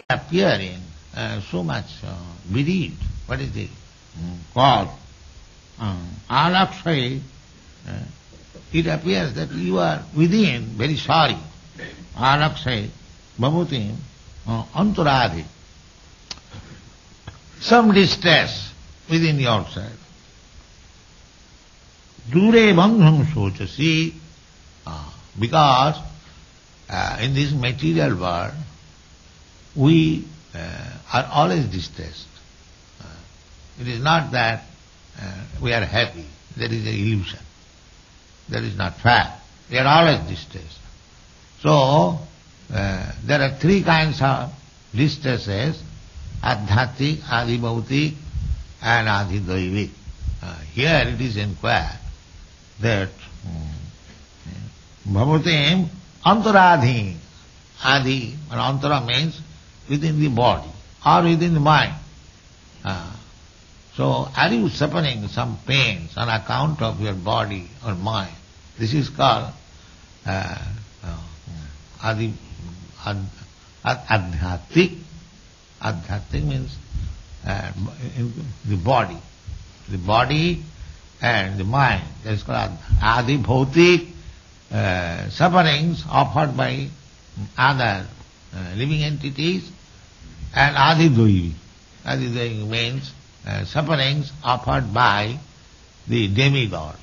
Appearing so much bereaved. What is it called? Alakshay. It appears that you are within very sorry. Alakshay, bhavutim, antaradhi. Some distress within yourself. Dure bandham sochasi. Because in this material world, we are always distressed. It is not that we are happy. That is an illusion. That is not fact. We are always distressed. So, there are three kinds of distresses: adhyatik, adhibhautik, and adhidaivik. Here it is inquired that bhavatim antaradhi. Adi, and antara means within the body or within the mind. So, are you suffering some pains on account of your body or mind? This is called adhyatik. Adhyatik means the body. The body and the mind. That is called adhibhautik, sufferings offered by other living entities, and adhidaivi. Adhidaivi means sufferings offered by the demigods.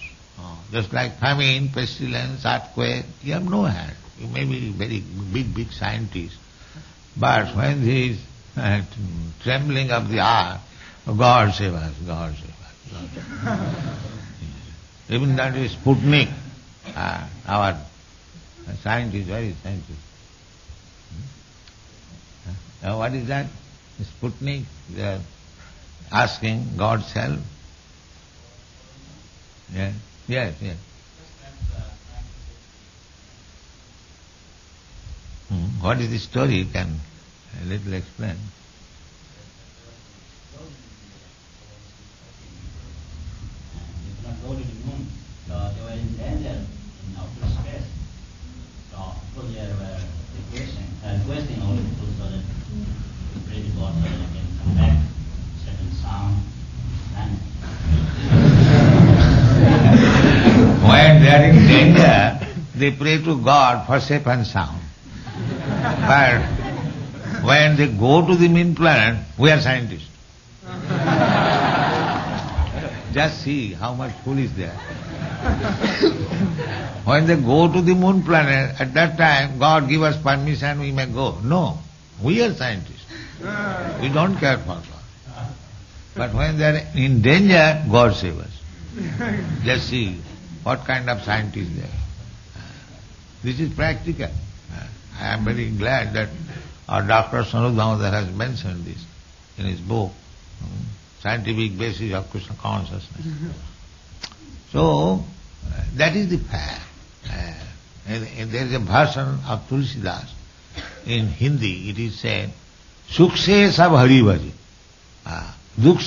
Just like famine, pestilence, earthquake, you have no hand. You may be very big scientist, but when there is trembling of the earth, God save us, God save us. God. Even that is Sputnik, our scientist, very scientist. What is that? Sputnik, they are asking God's help. Yeah. Yes, yes. What is the story? You can a little explain. They could not go to the moon, so they were in danger in outer space. So because they were requesting all the people so that to pray to God so that they can come back, certain sound, planet. When they are in danger, they pray to God for safe and sound. But when they go to the moon planet, we are scientists. Just see how much fool is there. When they go to the moon planet, at that time, God give us permission, we may go. No, we are scientists. We don't care for God. But when they are in danger, God save us. Just see what kind of scientists they are. This is practical. I am very glad that our Dr. Sanup Damodar has mentioned this in his book, Scientific Basis of Krishna Consciousness. So, that is the fact. And there is a version of Tulsidas. In Hindi it is said, Sukh se sab hari bhaje. Dukh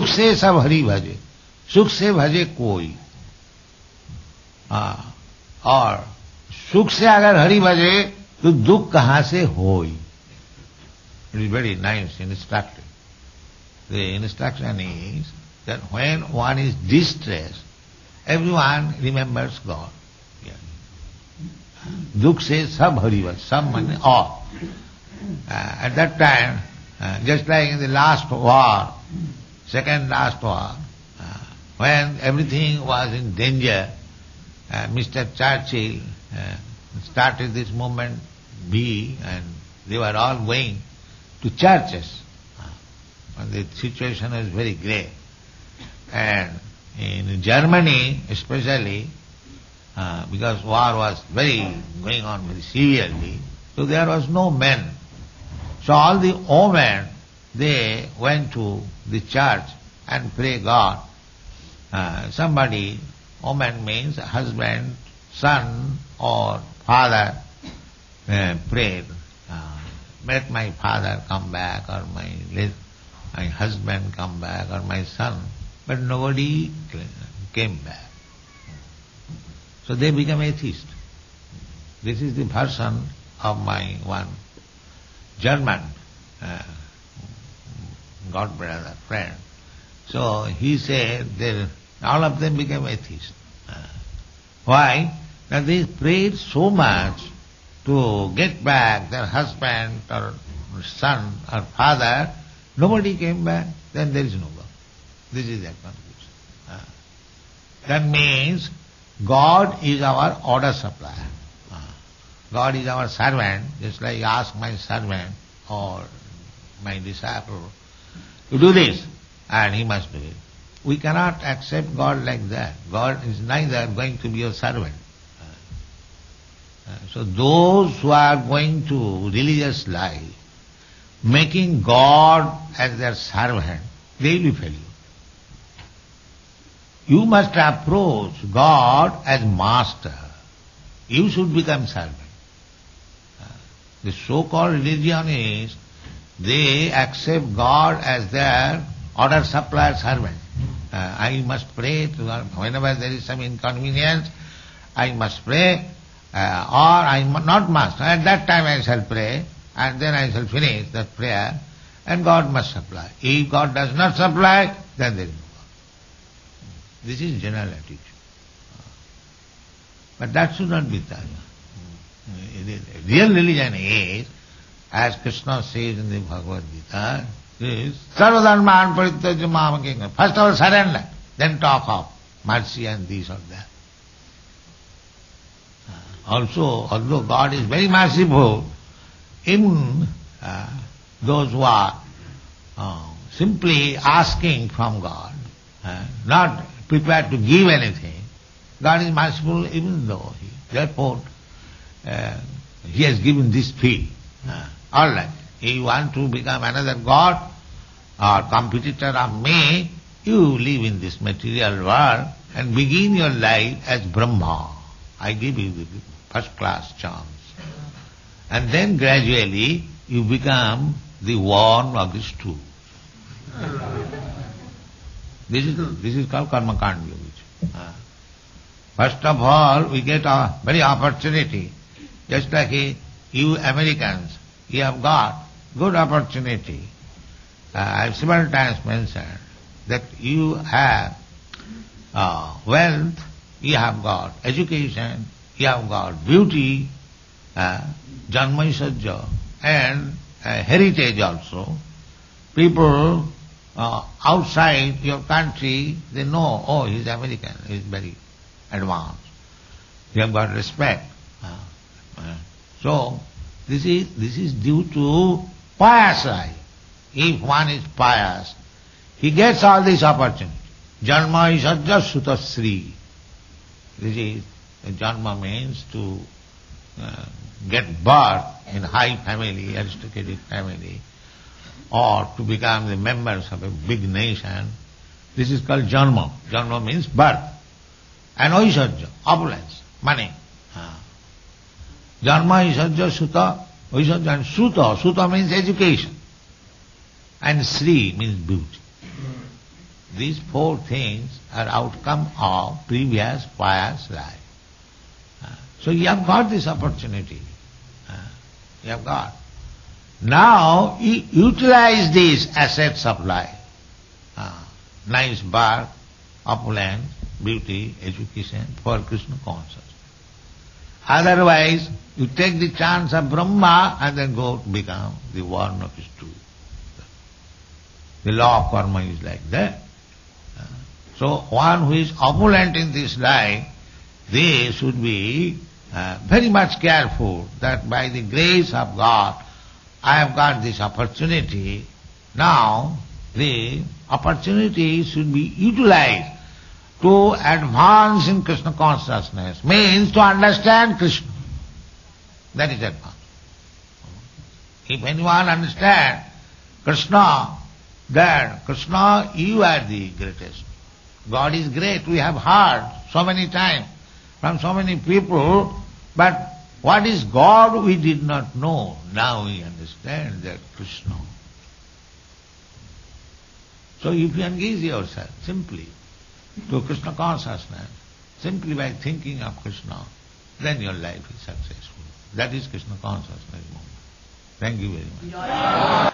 se sab hari bhaje. Sukh se bhaje koi. और सुख से अगर हरि भजे तो दुख कहाँ से होई. It is very nice instruction. The instruction is that when one is distressed, everyone remembers God. Dukh se sab hari bhaje. Sab means all. At that time, just like in the last war, second last war, when everything was in danger, Mr. Churchill started this movement B, and they were all going to churches. And the situation was very grave. And in Germany especially, because war was going on very severely, so there was no men. So all the women, they went to the church and pray God. Somebody, woman means husband, son or father, prayed, let my father come back or my husband come back or my son, but nobody came back. So they become atheist. This is the version of my one German god brother friend. So he said that all of them became atheists. Why? That they prayed so much to get back their husband or son or father, nobody came back, then there is no God. This is their conclusion. That means God is our order supplier. God is our servant, just like I ask my servant or my disciple to do this, and he must do it. We cannot accept God like that. God is neither going to be your servant. So those who are going to religious life, making God as their servant, they will fail you. You must approach God as master. You should become servant. The so-called religionists, they accept God as their order supplier servant. I must pray to God. Whenever there is some inconvenience, I must pray, or I not must. At that time I shall pray, and then I shall finish that prayer, and God must supply. If God does not supply, then there is no God. This is general attitude. But that should not be done. Real religion is, as Krishna says in the Bhagavad Gita, is sarvadharman parityajya mamam. First of all surrender, then talk of mercy and this or that. Also, although God is very merciful, even those who are simply asking from God, not prepared to give anything, God is merciful even though therefore He has given this fee. All right, if you want to become another God or competitor of me, you live in this material world and begin your life as Brahma. I give you the first class chance. And then gradually you become the one of these two. This is called karma kanda. First of all, we get a very opportunity. Just like you Americans, you have got good opportunity. I have several times mentioned that you have wealth, you have got education, you have got beauty, janma sajja, and heritage also. People outside your country, they know, oh, he's American, he's very advanced. You have got respect. So this is due to pious life. If one is pious, he gets all these opportunities. Janma sajja sutasri. This is janma means to get birth in high family, aristocratic family, or to become the members of a big nation. This is called janma. Janma means birth. And oisajja, opulence, money. Janma, isajja, suta, oisajja and suta. Suta means education. And sri means beauty. These four things are outcome of previous pious life. So you have got this opportunity. You have got. Now utilize these assets of life. Nice birth, opulence, beauty, education for Krishna consciousness. Otherwise, you take the chance of Brahma and then go to become the one of his truth. The law of karma is like that. So one who is opulent in this life, they should be very much careful that by the grace of God, I have got this opportunity. Now the opportunity should be utilized to advance in Krishna consciousness, means to understand Krishna. That is advance. If anyone understands Krishna, then Krishna, you are the greatest. God is great. We have heard so many times from so many people, but what is God we did not know. Now we understand that Krishna. So if you engage yourself simply to Krishna consciousness, simply by thinking of Krishna, then your life is successful. That is Krishna consciousness movement. Thank you very much.